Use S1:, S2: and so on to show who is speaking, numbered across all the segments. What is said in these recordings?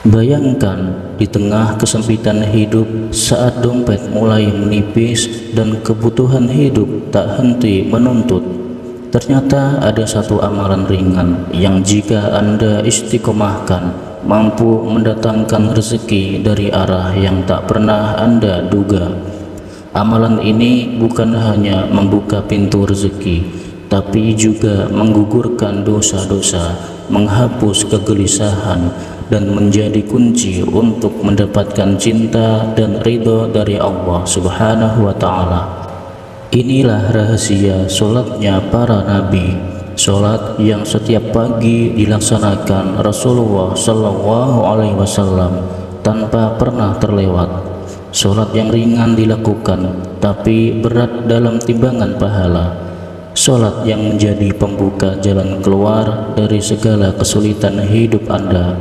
S1: Bayangkan di tengah kesempitan hidup, saat dompet mulai menipis dan kebutuhan hidup tak henti menuntut, ternyata ada satu amalan ringan yang jika Anda istiqomahkan mampu mendatangkan rezeki dari arah yang tak pernah Anda duga. Amalan ini bukan hanya membuka pintu rezeki, tapi juga menggugurkan dosa-dosa, menghapus kegelisahan, dan menjadi kunci untuk mendapatkan cinta dan ridho dari Allah Subhanahu wa Ta'ala. Inilah rahasia sholatnya para nabi, sholat yang setiap pagi dilaksanakan Rasulullah Sallallahu Alaihi Wasallam tanpa pernah terlewat. Sholat yang ringan dilakukan tapi berat dalam timbangan pahala. Sholat yang menjadi pembuka jalan keluar dari segala kesulitan hidup Anda.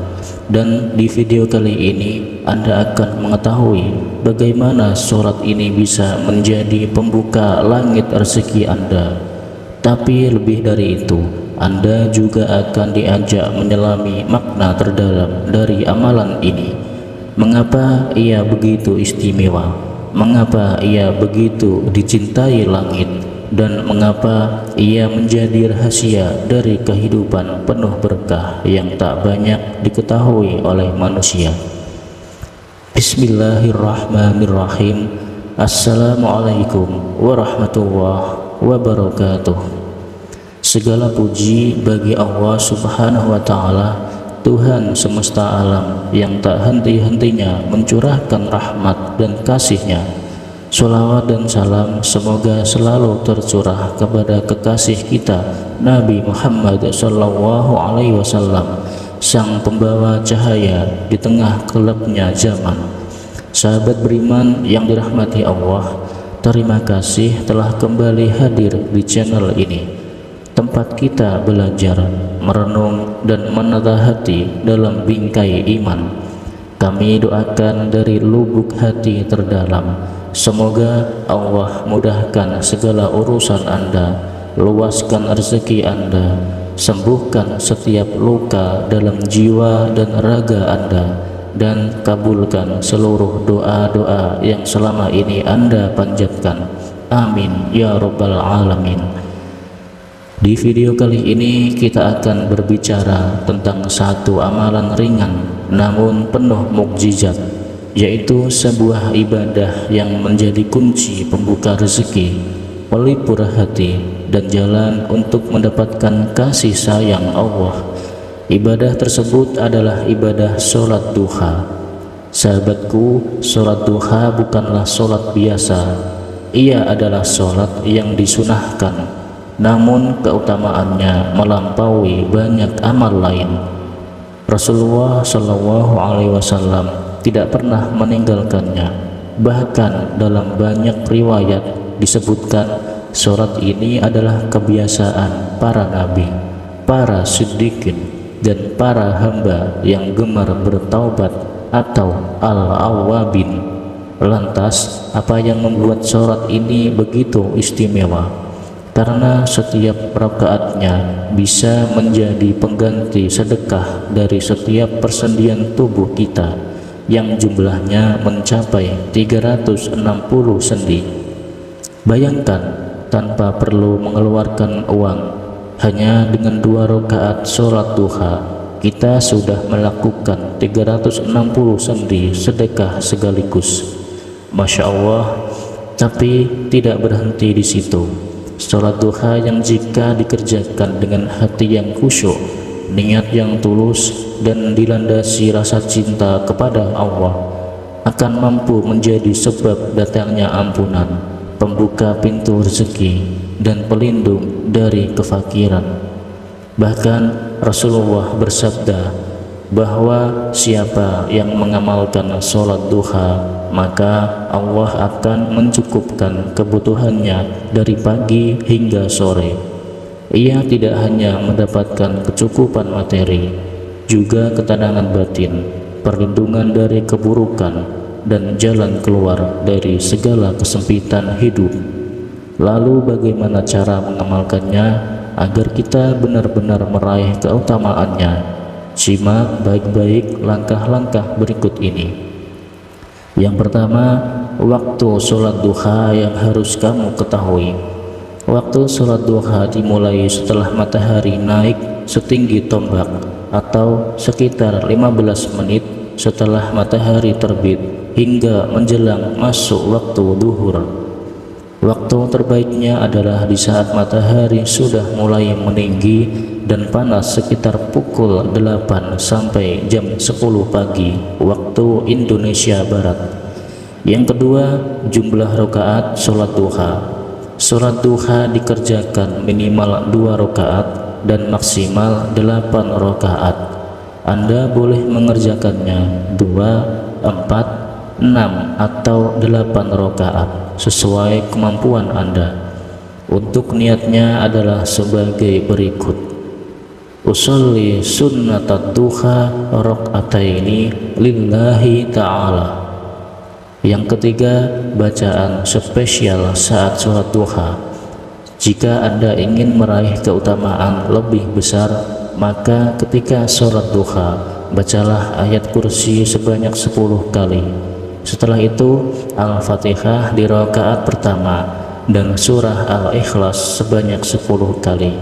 S1: Dan di video kali ini Anda akan mengetahui bagaimana sholat ini bisa menjadi pembuka langit rezeki Anda. Tapi lebih dari itu, Anda juga akan diajak menyelami makna terdalam dari amalan ini. Mengapa ia begitu istimewa? Mengapa ia begitu dicintai langit? Dan mengapa ia menjadi rahasia dari kehidupan penuh berkah yang tak banyak diketahui oleh manusia. Bismillahirrahmanirrahim. Assalamualaikum warahmatullahi wabarakatuh. Segala puji bagi Allah Subhanahu wa Ta'ala, Tuhan semesta alam yang tak henti-hentinya mencurahkan rahmat dan kasih-Nya. Sholawat dan salam semoga selalu tercurah kepada kekasih kita Nabi Muhammad Sallallahu Alaihi Wasallam, sang pembawa cahaya di tengah gelapnya zaman. Sahabat beriman yang dirahmati Allah, terima kasih telah kembali hadir di channel ini, tempat kita belajar, merenung dan menata hati dalam bingkai iman. Kami doakan dari lubuk hati terdalam, semoga Allah mudahkan segala urusan Anda, luaskan rezeki Anda, sembuhkan setiap luka dalam jiwa dan raga Anda, dan kabulkan seluruh doa-doa yang selama ini Anda panjatkan. Amin ya Rabbal Alamin. Di video kali ini kita akan berbicara tentang satu amalan ringan namun penuh mukjizat, yaitu sebuah ibadah yang menjadi kunci pembuka rezeki, pelipur hati, dan jalan untuk mendapatkan kasih sayang Allah. Ibadah tersebut adalah ibadah sholat duha. Sahabatku, sholat duha bukanlah sholat biasa. Ia adalah sholat yang disunahkan, namun keutamaannya melampaui banyak amal lain. Rasulullah Shallallahu Alaihi Wasallam tidak pernah meninggalkannya. Bahkan dalam banyak riwayat disebutkan sholat ini adalah kebiasaan para nabi, para siddiqin, dan para hamba yang gemar bertaubat atau al-awwabin. Lantas, apa yang membuat sholat ini begitu istimewa? Karena setiap rakaatnya bisa menjadi pengganti sedekah dari setiap persendian tubuh kita yang jumlahnya mencapai 360 sendi. Bayangkan, tanpa perlu mengeluarkan uang, hanya dengan 2 rakaat sholat duha kita sudah melakukan 360 sendi sedekah sekaligus. Masya Allah. Tapi tidak berhenti di situ. Sholat duha yang jika dikerjakan dengan hati yang khusyuk, niat yang tulus, dan dilandasi rasa cinta kepada Allah, akan mampu menjadi sebab datangnya ampunan, pembuka pintu rezeki, dan pelindung dari kefakiran. Bahkan Rasulullah bersabda bahwa siapa yang mengamalkan sholat duha, maka Allah akan mencukupkan kebutuhannya dari pagi hingga sore. Ia tidak hanya mendapatkan kecukupan materi, juga ketenangan batin, perlindungan dari keburukan, dan jalan keluar dari segala kesempitan hidup. Lalu bagaimana cara mengamalkannya agar kita benar-benar meraih keutamaannya? Simak baik-baik langkah-langkah berikut ini. Yang pertama, waktu sholat duha yang harus kamu ketahui. Waktu sholat duha dimulai setelah matahari naik setinggi tombak atau sekitar 15 menit setelah matahari terbit hingga menjelang masuk waktu duhur. Waktu terbaiknya adalah di saat matahari sudah mulai meninggi dan panas sekitar pukul 8 sampai jam 10 pagi waktu Indonesia Barat. Yang kedua, jumlah rakaat sholat duha. Sholat duha dikerjakan minimal 2 rakaat dan maksimal 8 rakaat. Anda boleh mengerjakannya 2, 4, 6 atau 8 rakaat sesuai kemampuan Anda. Untuk niatnya adalah sebagai berikut: usolli sunnatad duha raka'ataini lillahi ta'ala. Yang ketiga, bacaan spesial saat sholat duha. Jika Anda ingin meraih keutamaan lebih besar, maka ketika sholat duha bacalah ayat kursi sebanyak 10 kali. Setelah itu Al-Fatihah di rakaat pertama dan surah Al-Ikhlas sebanyak 10 kali.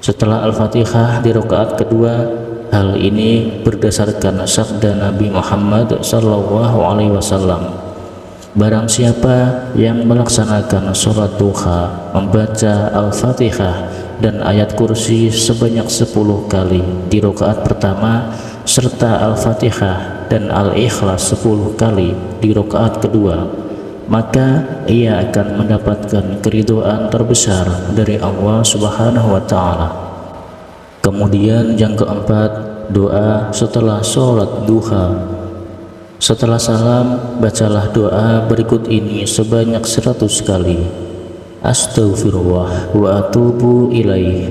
S1: Setelah Al-Fatihah di rakaat kedua, hal ini berdasarkan sabda Nabi Muhammad SAW. Barang siapa yang melaksanakan sholat duha membaca Al-Fatihah dan ayat kursi sebanyak 10 kali di rakaat pertama serta Al-Fatihah dan Al-Ikhlas 10 kali di rakaat kedua, maka ia akan mendapatkan keridhaan terbesar dari Allah Subhanahu wa Ta'ala. Kemudian yang keempat, doa setelah sholat duha. Setelah salam, bacalah doa berikut ini sebanyak 100 kali. Astaghfirullah wa atubu ilaih.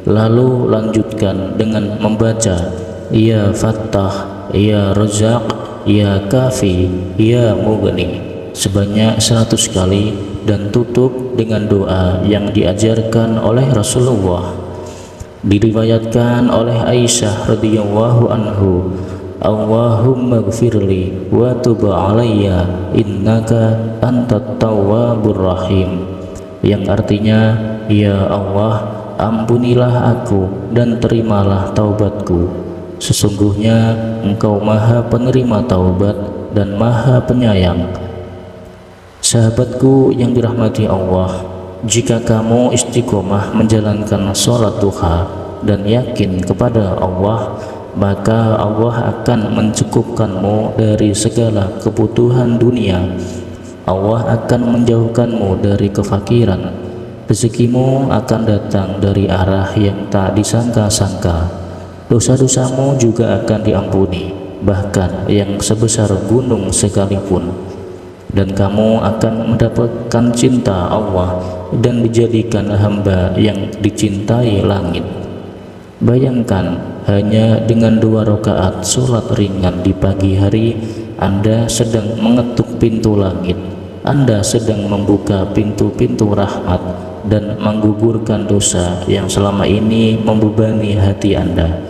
S1: Lalu lanjutkan dengan membaca Ya Fattah, Ya Razzaq, Ya Kafi, Ya Mughni sebanyak 100 kali dan tutup dengan doa yang diajarkan oleh Rasulullah. Diriwayatkan oleh Aisyah radhiyallahu anhu, Allahumma gfirli wa tub alayya innaka antat tawwabur rahim, yang artinya, ya Allah, ampunilah aku dan terimalah taubatku. Sesungguhnya Engkau Maha Penerima Taubat dan Maha Penyayang. Sahabatku yang dirahmati Allah, jika kamu istiqomah menjalankan sholat duha dan yakin kepada Allah, maka Allah akan mencukupkanmu dari segala kebutuhan dunia. Allah akan menjauhkanmu dari kefakiran. Rezekimu akan datang dari arah yang tak disangka-sangka. Dosa-dosamu juga akan diampuni, bahkan yang sebesar gunung sekalipun. Dan kamu akan mendapatkan cinta Allah dan dijadikan hamba yang dicintai langit. Bayangkan, hanya dengan 2 rakaat sholat ringan di pagi hari, Anda sedang mengetuk pintu langit. Anda sedang membuka pintu-pintu rahmat dan menggugurkan dosa yang selama ini membebani hati Anda.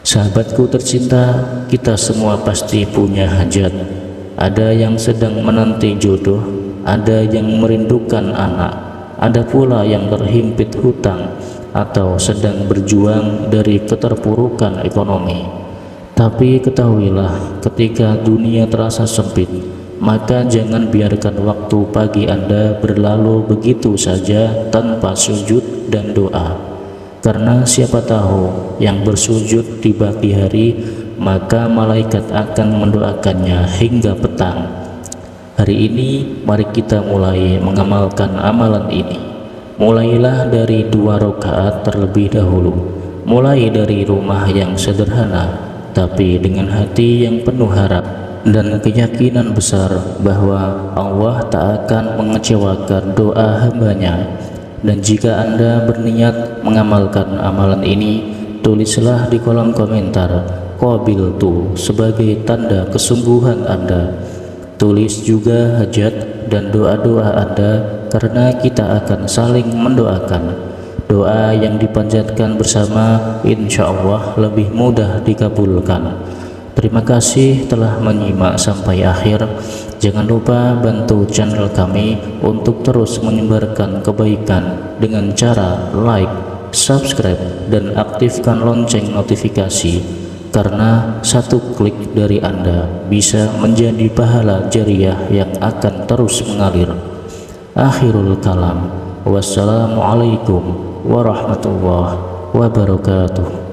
S1: Sahabatku tercinta, kita semua pasti punya hajat. Ada yang sedang menanti jodoh, ada yang merindukan anak, ada pula yang terhimpit hutang atau sedang berjuang dari keterpurukan ekonomi. Tapi ketahuilah, ketika dunia terasa sempit, maka jangan biarkan waktu pagi Anda berlalu begitu saja tanpa sujud dan doa. Karena siapa tahu yang bersujud di pagi hari, maka malaikat akan mendoakannya hingga petang. Hari ini mari kita mulai mengamalkan amalan ini. Mulailah dari 2 rakaat terlebih dahulu. Mulai dari rumah yang sederhana, tapi dengan hati yang penuh harap dan keyakinan besar bahwa Allah tak akan mengecewakan doa hambanya. Dan jika Anda berniat mengamalkan amalan ini, tulislah di kolom komentar qabiltu sebagai tanda kesungguhan Anda. Tulis juga hajat dan doa-doa Anda, karena kita akan saling mendoakan. doa yang dipanjatkan bersama insya Allah lebih mudah dikabulkan. Terima kasih telah menyimak sampai akhir. Jangan lupa bantu channel kami untuk terus menyebarkan kebaikan dengan cara like, subscribe, dan aktifkan lonceng notifikasi, karena satu klik dari Anda bisa menjadi pahala jariah yang akan terus mengalir. Akhirul kalam, wassalamualaikum warahmatullahi wabarakatuh.